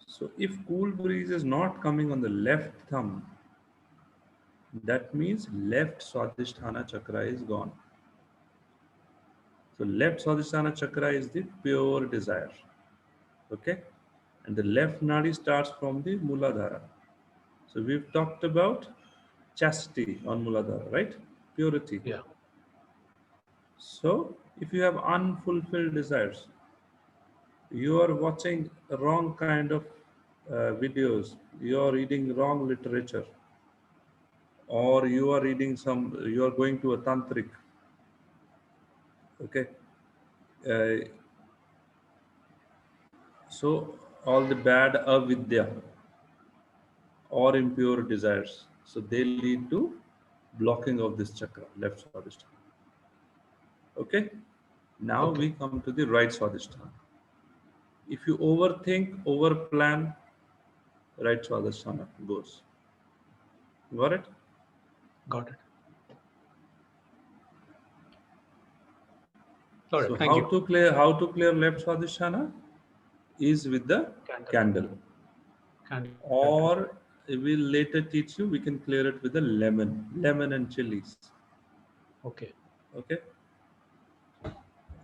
So if cool breeze is not coming on the left thumb, that means left Swadhisthana chakra is gone. So left Swadhisthana chakra is the pure desire. Okay? And the left nadi starts from the Muladhara. So we've talked about chastity on Muladhara, right? Purity. Yeah. So if you have unfulfilled desires, you are watching wrong kind of videos, you are reading wrong literature, or you are reading you are going to a tantric. Okay. Uh, so all the bad avidya or impure desires, so they lead to blocking of this chakra, left Swadhisthana. Okay. Now Okay. we come to the right Swadhisthana. If you overthink, overplan, right Swadhisthana goes. Got it? Got it. All So right. Thank you. how to clear left Swadhisthana is with the candle. Candle. Or we'll later teach you, we can clear it with the lemon and chilies. Okay. Okay.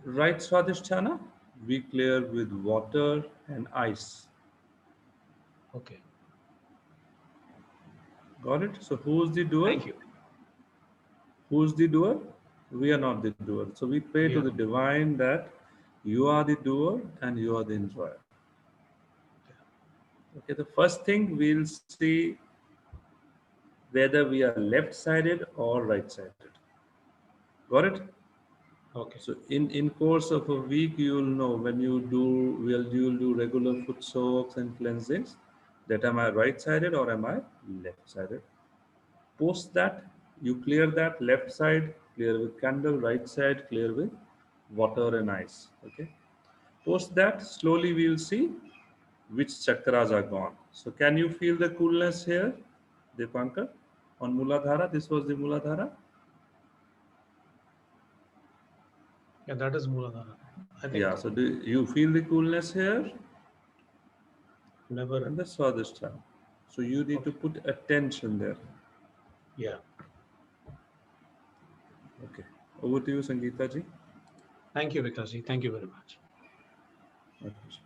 Right Swadhisthana, we clear with water and ice. Okay. Got it? So who's the doer? Thank you. Who's the doer? We are not the doer. So we pray to Yeah. the divine that you are the doer and you are the enjoyer. Okay, the first thing we'll see whether we are left-sided or right-sided. Got it? Okay. So in course of a week, you will know when you'll do regular foot soaks and cleansings, that am I right-sided or am I left-sided? Post that, you clear that left side, clear with candle, right side, clear with water and ice. Okay. Post that, slowly we will see which chakras are gone. So can you feel the coolness here, Dipankar? On Muladhara, this was the Muladhara. Yeah, that is Muladhara. I think Yeah, so do you feel the coolness here? never. And the Swadhisthana. So you need to Okay. put attention there. Yeah. Okay. Over to you, Sangeeta ji. Thank you, Vikas ji. Thank you very much. Okay.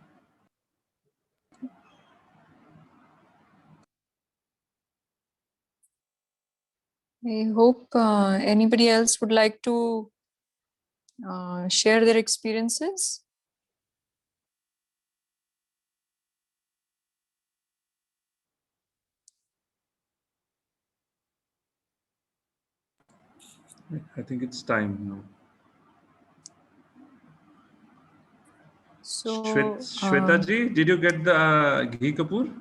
I hope anybody else would like to share their experiences. I think it's time now. So, Shweta ji, did you get the ghee kapoor?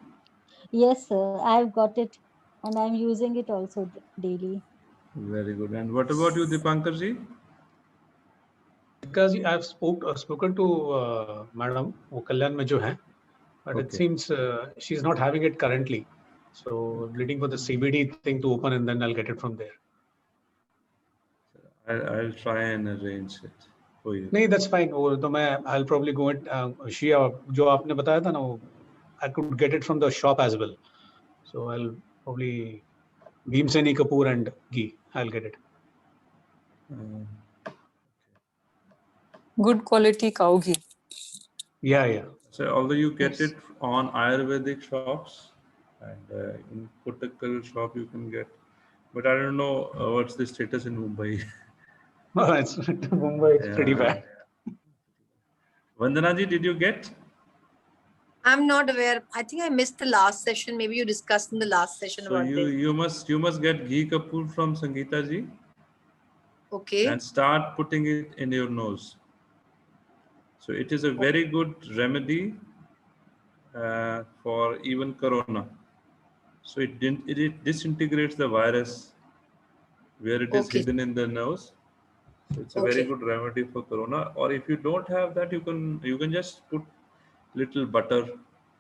Yes, sir. I've got it, and I'm using it also daily. Very good. And what about you, Dipankar ji? Because I've spoken to Madam वो कल्याण में जो है, but it Okay. seems she's not having it currently. So waiting for the CBD thing to open and then I'll get it from there. I'll try and arrange it for you. नहीं, that's fine. वो तो मैं I'll probably go it. Shia जो आपने बताया था ना वो I could get it from the shop as well. So I'll probably Bhimseni Kapoor and ghee. I'll get it. good quality cow ghee. Yeah, yeah. So although you get Yes. it on Ayurvedic shops and in Kottakkal shop you can get, but I don't know what's the status in Mumbai. It's Mumbai. It's pretty bad. Vandana ji, did you get? I'm not aware. I think I missed the last session. Maybe you discussed in the last session So about this. you must get ghee kapoor from Sangeeta ji Okay. and start putting it in your nose. So it is a very good remedy for even corona. So it disintegrates the virus where it is Okay. hidden in the nose. So it's a very good remedy for corona. Or if you don't have that, you can just put little butter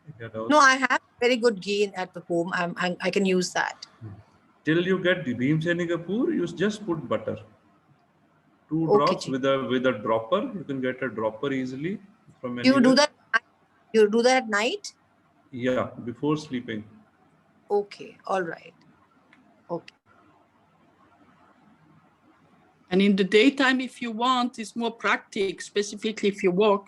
in your nose. No, I have very good ghee at the home. I can use that. Till you get the Bhimseni Kapoor, you just put butter. 2 Okay, drops with a dropper. You can get a dropper easily from You do anywhere. that. You do that at night? Yeah, before sleeping. Okay. All right. Okay. And in the daytime, if you want, it's more practical, specifically if you work,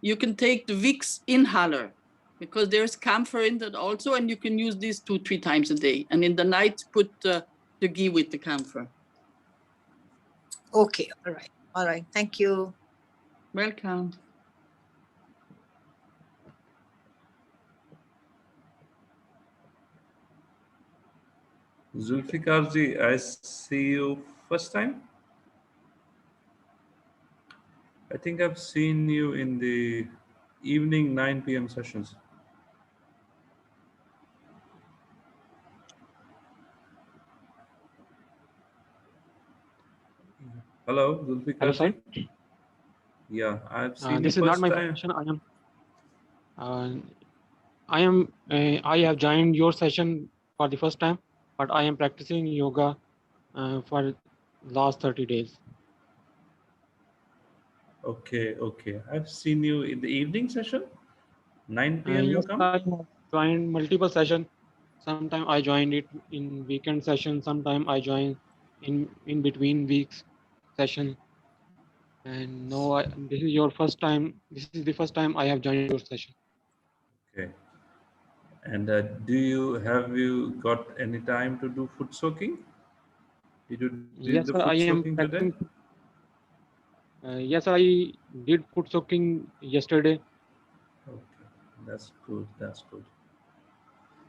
you can take the Vicks inhaler because there's camphor in that also, and you can use this 2-3 times a day. And in the night, put the ghee with the camphor. Okay. All right. All right. Thank you. Welcome. Zulfikar ji, I see you first time. I think I've seen you in the evening 9 p.m. sessions. Hello, Zulfikar. Hello, sir. Yeah, I've seen This you is not first my time. session. I have joined your session for the first time, but I am practicing yoga for last 30 days. Okay, okay. I've seen you in the evening session. 9 p.m. you Yes, come? I have joined multiple sessions. Sometimes I joined it in weekend session. Sometimes I join in between weeks session. And no, this is your first time. This is the first time I have joined your session. Okay. And have you got any time to do foot soaking? Did you did the Yes, foot sir, I soaking am today? practicing. Yes, I did foot soaking yesterday. Okay, that's good. That's good.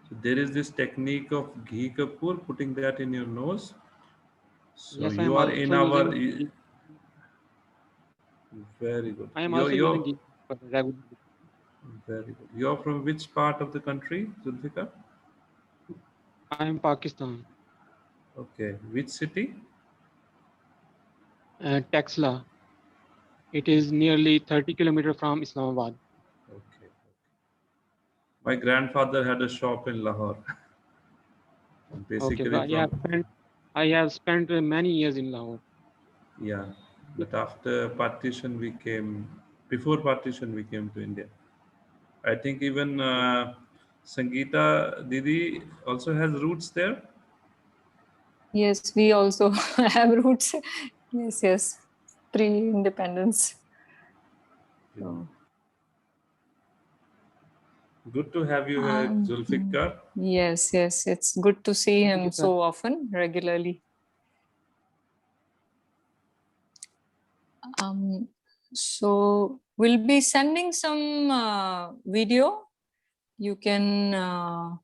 So there is this technique of ghee kapoor, putting that in your nose. So Yes, I you am are in also our using. very good. I am also using ghee regularly. Very good. You're from which part of the country, Zulfikar? I am Pakistan. Okay, which city? Taxla. It is nearly 30 kilometers from Islamabad. Okay. My grandfather had a shop in Lahore. Okay, Basically but from I have spent many years in Lahore. yeah, but after partition we came. Before partition we came to India. I think even Sangeeta Didi also has roots there. Yes, we also have roots. Yes, yes. Pre-independence. So, Good to have you here, Zulfikar. yes, yes. It's good to see Thank you, him sir. so often, regularly. So we'll be sending some video. You can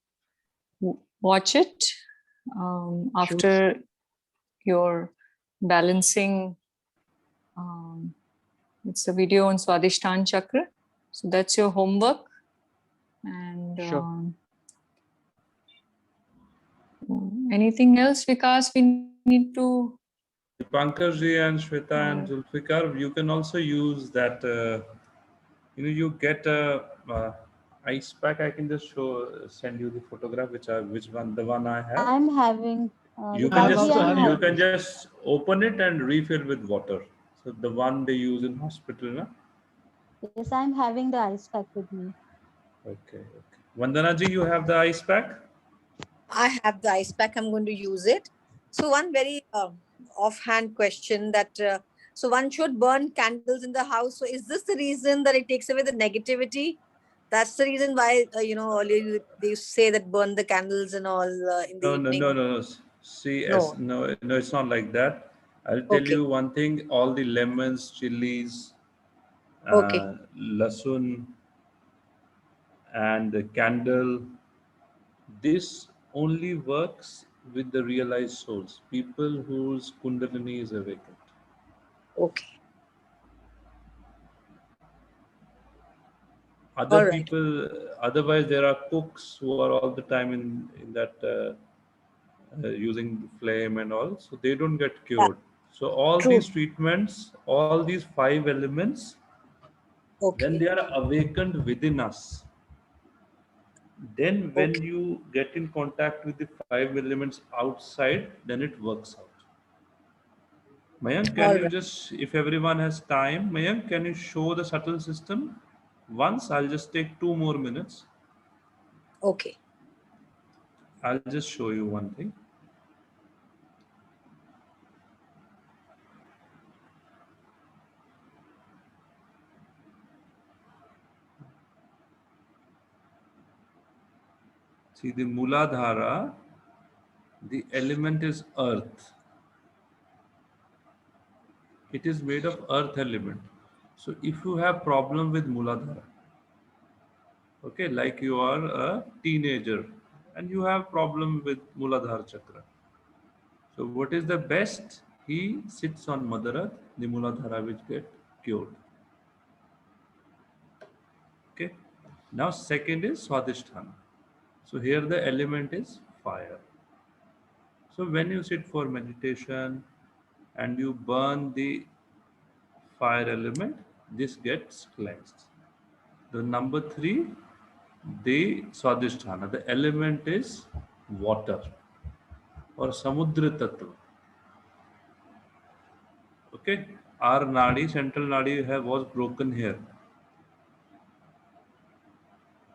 watch it after your balancing. It's a video on Swadisthana Chakra. So that's your homework. And Sure. anything else, Vikas, we need to? Pankarji and Shweta and Zulfikar, you can also use that. You get a ice pack. I can just send you the photograph, which one, the one I have. I'm having, You can I'm Vikash ji, just also I'm having you it. having. can just open it and refill with water. So the one they use in hospital, na? Yes, I'm having the ice pack with me. Okay. Vandana ji, you have the ice pack? I have the ice pack. I'm going to use it. So one very offhand question that so one should burn candles in the house. So is this the reason that it takes away the negativity? That's the reason why earlier they used to say that burn the candles and all in the No, no, evening. no, no, no. See, No. no, it's not like that. I'll tell Okay. you one thing: all the lemons, chilies, Okay. lasun, and the candle. This only works with the realized souls, people whose kundalini is awakened. Okay. Other All right. people, otherwise, there are cooks who are all the time in that using flame and all, so they don't get Yeah. cured. So all True. these treatments, all these five elements, when Okay. they are awakened within us, then when Okay. you get in contact with the five elements outside, then it works out. Mayank, can All you right. just, if everyone has time, Mayank, can you show the subtle system once? I'll just take 2 more minutes. Okay. I'll just show you one thing. See, the Muladhara, the element is earth. It is made of earth element. So if you have problem with Muladhara, okay, like you are a teenager and you have problem with Muladhara chakra. So what is the best? He sits on Mother Earth, the Muladhara will get cured. Okay. Now second is Swadisthana. So here the element is fire. So when you sit for meditation and you burn the fire element, this gets cleansed. The number three, the Swadhisthana. The element is water or Samudra Tattva. Okay, our Nadi, central Nadi, was broken here.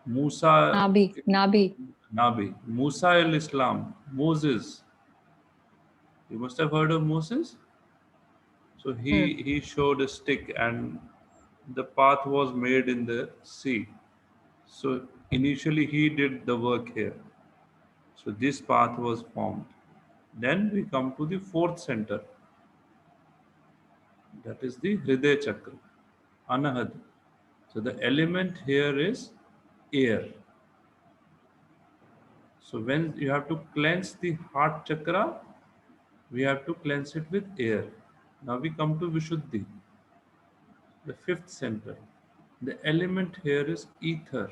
Musa, Nabi. Nabi, Musa al Islam, Moses. You must have heard of Moses. So he showed a stick and the path was made in the sea. So Initially, he did the work here. So this path was formed. Then we come to the fourth center. That is the Hriday Chakra, Anahad. So the element here is air. So when you have to cleanse the heart chakra, we have to cleanse it with air. Now we come to Vishuddhi, the fifth center. The element here is ether.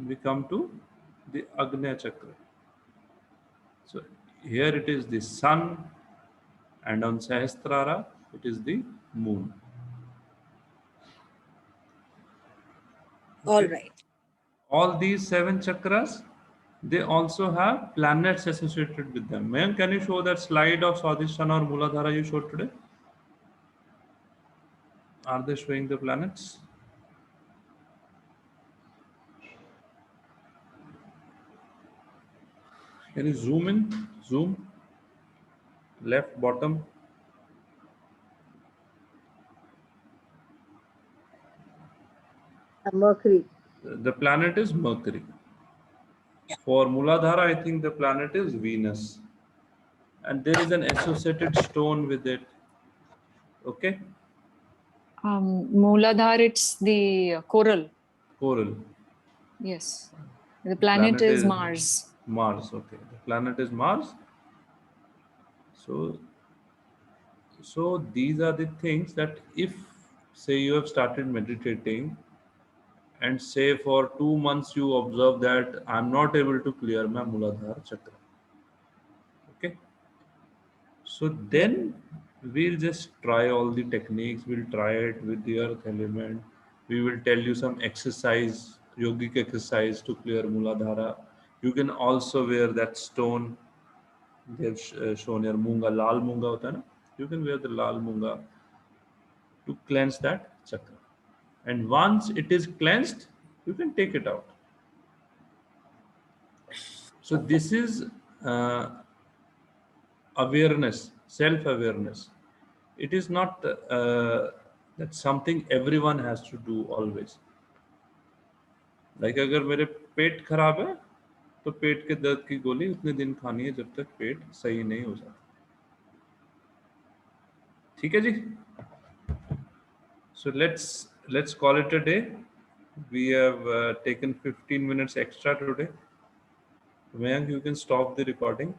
We come to the Agnya Chakra. So here it is the sun, and on Sahasrara it is the moon. All Okay. right. All these 7 chakras, they also have planets associated with them. Mayank, can you show that slide of Swadhisthana or Muladhara you showed today? Are they showing the planets? Can you zoom in? Zoom. Left bottom. Mercury. The planet is Mercury. For Muladhara, I think the planet is Venus. And there is an associated stone with it. Okay? Mooladhar, it's the coral. Coral. Yes. The planet is Mars. Mars, okay. The planet is Mars. So these are the things that if, say, you have started meditating and say for 2 months you observe that I'm not able to clear my Muladhara chakra. Okay. So then we'll just try all the techniques. We'll try it with the earth element. We will tell you some exercise, yogic exercise to clear Muladhara. You can also wear that stone. They've shown here Munga, Lal Munga hota hai na? You can wear the Lal Munga to cleanse that chakra. And once it is cleansed, you can take it out. So this is awareness, self-awareness. It is not that something everyone has to do always. Like अगर मेरे पेट खराब है तो पेट के दर्द की गोली उतने दिन खानी है जब तक पेट सही नहीं हो जाता. ठीक है जी? So let's call it a day. We have taken 15 minutes extra today. Mayank, you can stop the recording.